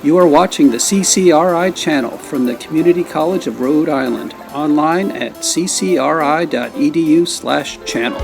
You are watching the CCRI channel from the Community College of Rhode Island, online at ccri.edu/channel.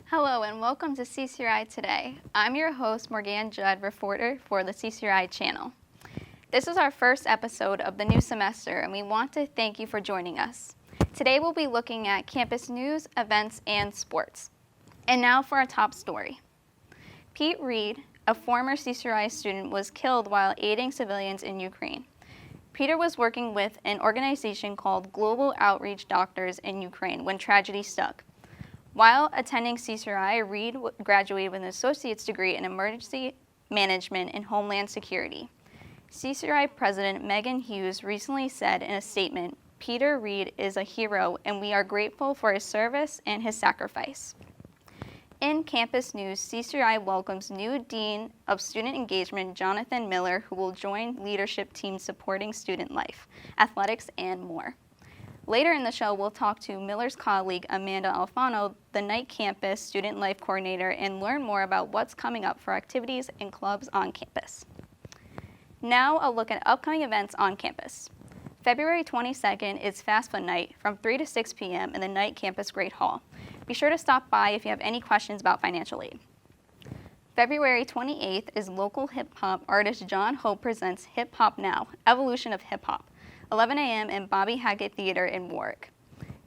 Hello and welcome to CCRI Today. I'm your host, Morgan Judd, reporter for the CCRI channel. This is our first episode of the new semester and we want to thank you for joining us. Today we'll be looking at campus news, events, and sports. And now for our top story. Pete Reed, a former CCRI student, was killed while aiding civilians in Ukraine. Peter was working with an organization called Global Outreach Doctors in Ukraine when tragedy struck. While attending CCRI, Reed graduated with an associate's degree in emergency management and homeland security. CCRI President Megan Hughes recently said in a statement, "Peter Reed is a hero and we are grateful for his service and his sacrifice." In campus news, CCRI welcomes new Dean of Student Engagement, Jonathan Miller, who will join leadership teams supporting student life, athletics, and more. Later in the show, we'll talk to Miller's colleague, Amanda Alfano, the Night Campus Student Life Coordinator, and learn more about what's coming up for activities and clubs on campus. Now, a look at upcoming events on campus. February 22nd is Fast Food Night from 3 to 6 p.m. in the Night Campus Great Hall. Be sure to stop by if you have any questions about financial aid. February 28th is local hip-hop artist John Hope presents Hip Hop Now, Evolution of Hip Hop. 11 a.m. in Bobby Hackett Theater in Warwick.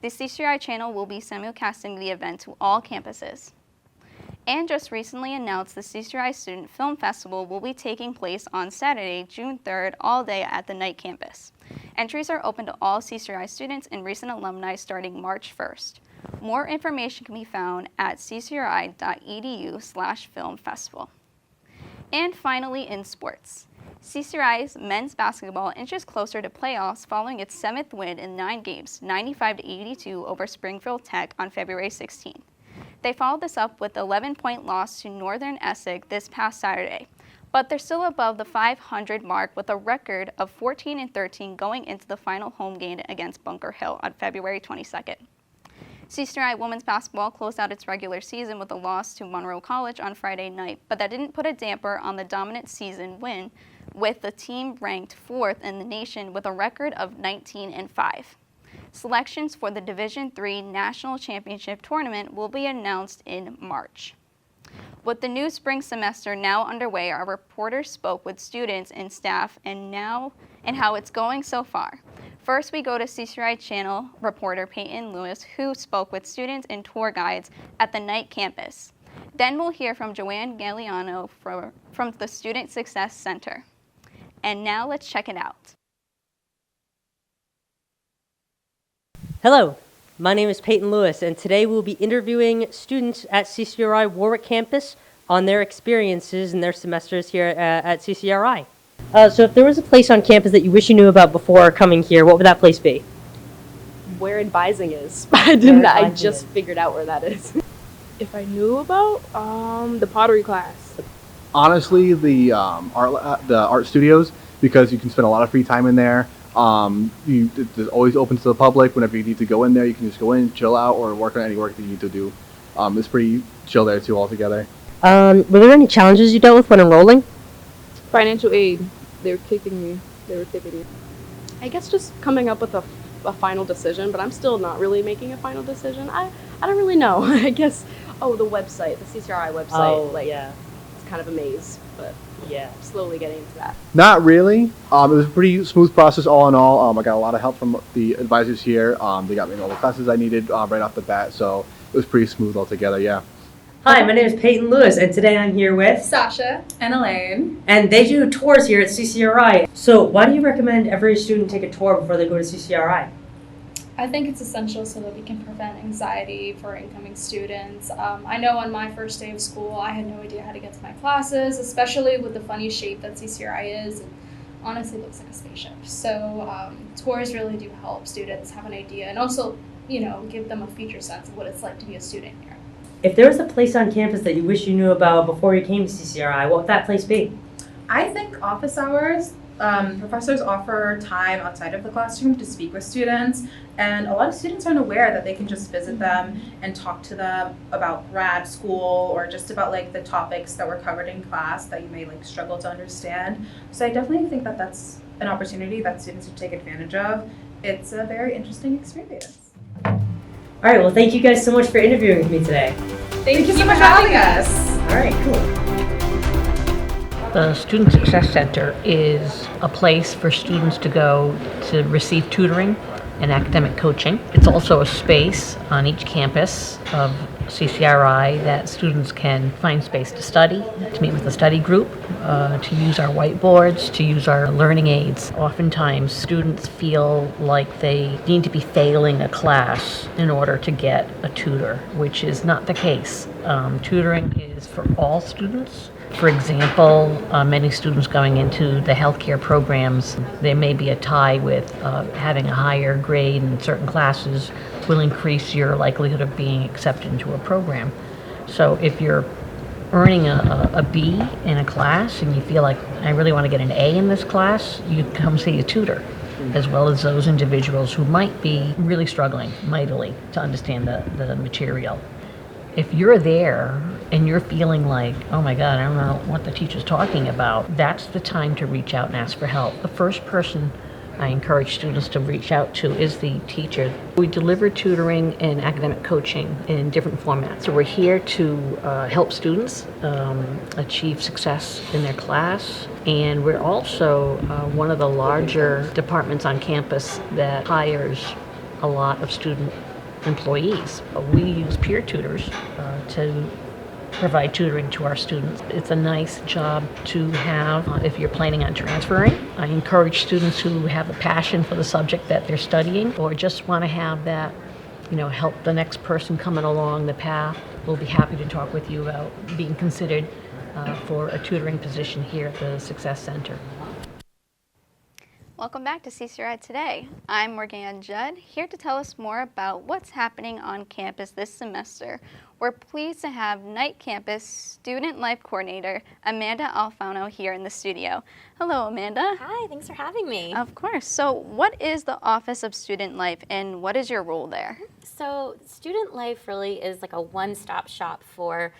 The CCRI channel will be simulcasting the event to all campuses. And just recently announced the CCRI Student Film Festival will be taking place on Saturday, June 3rd, all day at the Night Campus. Entries are open to all CCRI students and recent alumni starting March 1st. More information can be found at ccri.edu/filmfestival. And finally, in sports. CCRI's men's basketball inches closer to playoffs following its 7th win in 9 games, 95-82 over Springfield Tech on February 16th. They followed this up with an 11-point loss to Northern Essex this past Saturday, but they're still above the 500 mark with a record of 14-13 going into the final home game against Bunker Hill on February 22nd. CCRI women's basketball closed out its regular season with a loss to Monroe College on Friday night, but that didn't put a damper on the dominant season win, with the team ranked 4th in the nation with a record of 19-5. Selections for the Division III National Championship Tournament will be announced in March. With the new spring semester now underway, our reporters spoke with students and staff and how it's going so far. First, we go to CCRI channel reporter Peyton Lewis, who spoke with students and tour guides at the Night Campus. Then we'll hear from Joanne Galliano from the Student Success Center. And now let's check it out. Hello, my name is Peyton Lewis, and today we'll be interviewing students at CCRI Warwick campus on their experiences in their semesters here at CCRI. So if there was a place on campus that you wish you knew about before coming here, what would that place be? Where advising is. I just figured out where that is. If I knew about the pottery class. Honestly, the art studios, because you can spend a lot of free time in there. It's always open to the public. Whenever you need to go in there, you can just go in, chill out, or work on any work that you need to do. It's pretty chill there too altogether. Were there any challenges you dealt with when enrolling? Financial aid. They were kicking me. I guess just coming up with a final decision, but I'm still not really making a final decision. I don't really know. I guess, the website, the CCRI website. Yeah. It's kind of a maze, but yeah, slowly getting into that. Not really. It was a pretty smooth process all in all. I got a lot of help from the advisors here. They got me in all the classes I needed right off the bat, so it was pretty smooth altogether, yeah. Hi, my name is Peyton Lewis, and today I'm here with Sasha and Elaine. and they do tours here at CCRI. So why do you recommend every student take a tour before they go to CCRI? I think it's essential so that we can prevent anxiety for incoming students. I know on my first day of school, I had no idea how to get to my classes, especially with the funny shape that CCRI is. It honestly looks like a spaceship. So tours really do help students have an idea and also, give them a future sense of what it's like to be a student here. If there was a place on campus that you wish you knew about before you came to CCRI, what would that place be? I think office hours. Professors offer time outside of the classroom to speak with students, and a lot of students aren't aware that they can just visit them and talk to them about grad school or just about like the topics that were covered in class that you may like struggle to understand. So I definitely think that that's an opportunity that students should take advantage of. It's a very interesting experience. All right, well, thank you guys so much for interviewing with me today. Thank you so much for having us. All right, cool. The Student Success Center is a place for students to go to receive tutoring and academic coaching. It's also a space on each campus of CCRI that students can find space to study, to meet with a study group, to use our whiteboards, to use our learning aids. Oftentimes, students feel like they need to be failing a class in order to get a tutor, which is not the case. Tutoring is for all students. For example, many students going into the healthcare programs, there may be a tie with having a higher grade in certain classes will increase your likelihood of being accepted into a program. So if you're earning a B in a class and you feel like, I really want to get an A in this class, you come see a tutor, as well as those individuals who might be really struggling mightily to understand the material. If you're there and you're feeling like, oh my God, I don't know what the teacher's talking about, that's the time to reach out and ask for help. The first person I encourage students to reach out to is the teacher. We deliver tutoring and academic coaching in different formats. So we're here to help students achieve success in their class. And we're also one of the larger departments on campus that hires a lot of student employees. We use peer tutors to provide tutoring to our students. It's a nice job to have if you're planning on transferring. I encourage students who have a passion for the subject that they're studying or just want to have that, help the next person coming along the path. We'll be happy to talk with you about being considered for a tutoring position here at the Success Center. Welcome back to CCRI Today. I'm Morgan Judd, here to tell us more about what's happening on campus this semester. We're pleased to have Night Campus Student Life Coordinator Amanda Alfano here in the studio. Hello, Amanda. Hi, thanks for having me. Of course. So what is the Office of Student Life and what is your role there? So Student Life really is like a one-stop shop for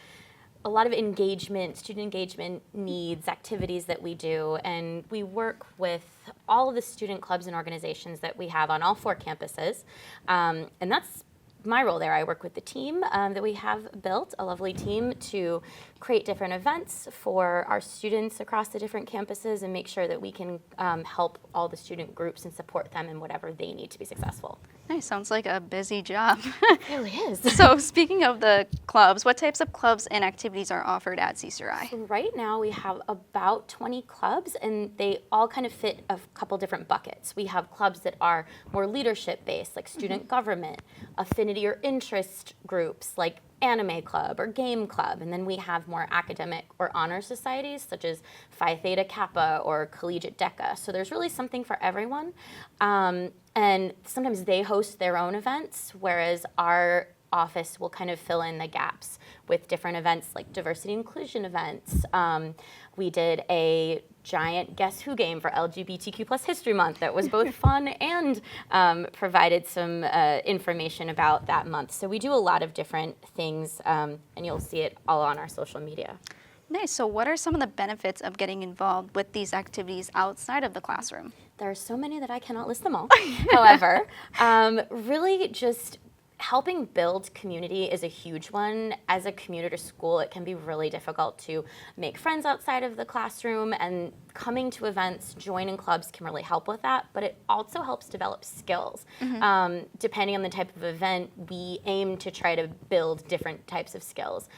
a lot of student engagement needs, activities that we do, and we work with all of the student clubs and organizations that we have on all 4 campuses, and that's my role there. I work with the team that we have built, a lovely team, to create different events for our students across the different campuses and make sure that we can help all the student groups and support them in whatever they need to be successful. Nice. Sounds like a busy job. It really is. So speaking of the clubs, what types of clubs and activities are offered at CCRI? So right now we have about 20 clubs, and they all kind of fit a couple different buckets. We have clubs that are more leadership-based, like student government, affinity or interest groups, like anime club or game club, and then we have more academic or honor societies such as Phi Theta Kappa or Collegiate Deca. So there's really something for everyone, and sometimes they host their own events, whereas our office will kind of fill in the gaps with different events like diversity inclusion events. We did a giant Guess Who game for LGBTQ plus History Month that was both fun and provided some information about that month. So we do a lot of different things, and you'll see it all on our social media. Nice. So what are some of the benefits of getting involved with these activities outside of the classroom? There are so many that I cannot list them all. However, really just helping build community is a huge one. As a commuter school, it can be really difficult to make friends outside of the classroom, and coming to events, joining clubs can really help with that, but it also helps develop skills. Depending on the type of event, we aim to try to build different types of skills.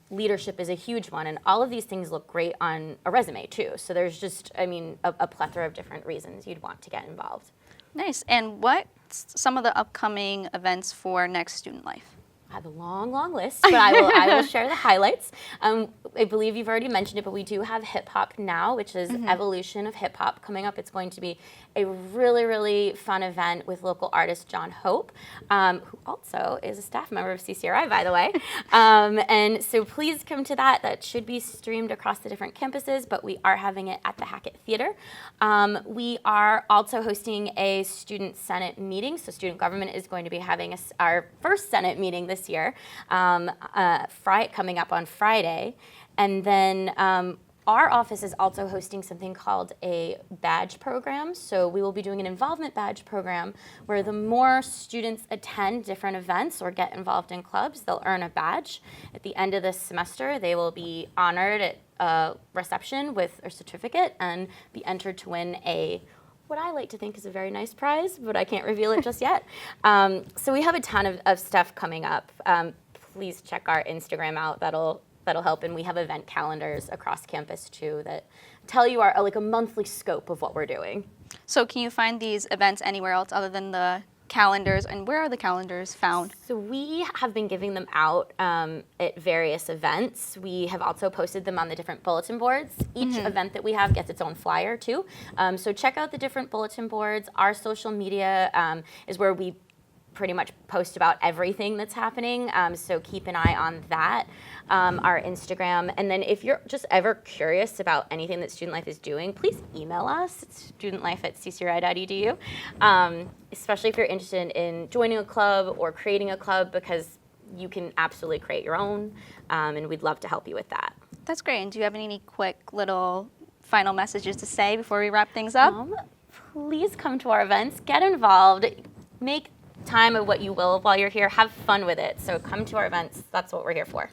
Leadership is a huge one, and all of these things look great on a resume too. So there's just, I mean, a plethora of different reasons you'd want to get involved. Nice. And what's some of the upcoming events for Next Student Life? I have a long, long list, but I will share the highlights. I believe you've already mentioned it, but we do have Hip Hop Now, which is evolution of hip hop coming up. It's going to be a really, really fun event with local artist John Hope, who also is a staff member of CCRI, by the way. And so please come to that. That should be streamed across the different campuses, but we are having it at the Hackett Theater. We are also hosting a student senate meeting. So student government is going to be having our first senate meeting this year, coming up on Friday. And then our office is also hosting something called a badge program. So we will be doing an involvement badge program where the more students attend different events or get involved in clubs, they'll earn a badge. At the end of this semester, they will be honored at a reception with a certificate and be entered to win what I like to think is a very nice prize, but I can't reveal it just yet. So we have a ton of stuff coming up. Please check our Instagram out. That'll help. And we have event calendars across campus too that tell you like a monthly scope of what we're doing. So can you find these events anywhere else other than the calendars, and where are the calendars found? So we have been giving them out at various events. We have also posted them on the different bulletin boards. Each event that we have gets its own flyer too. So check out the different bulletin boards. Our social media is where we pretty much post about everything that's happening. So keep an eye on that. Our Instagram. And then if you're just ever curious about anything that Student Life is doing, please email us. It's studentlife@ccri.edu. Especially if you're interested in joining a club or creating a club, because you can absolutely create your own, and we'd love to help you with that. That's great. And do you have any quick little final messages to say before we wrap things up? Please come to our events, get involved, make time of what you will while you're here, have fun with it. So come to our events. That's what we're here for.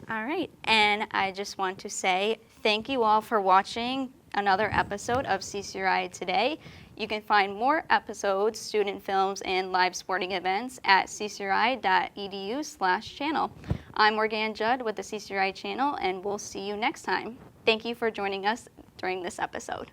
All right, and I just want to say thank you all for watching another episode of CCRI Today. You can find more episodes, student films, and live sporting events at ccri.edu/channel. I'm Morgan Judd with the CCRI channel, and we'll see you next time. Thank you for joining us during this episode.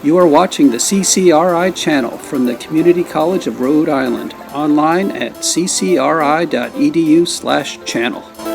You are watching the CCRI channel from the Community College of Rhode Island, online at ccri.edu/channel.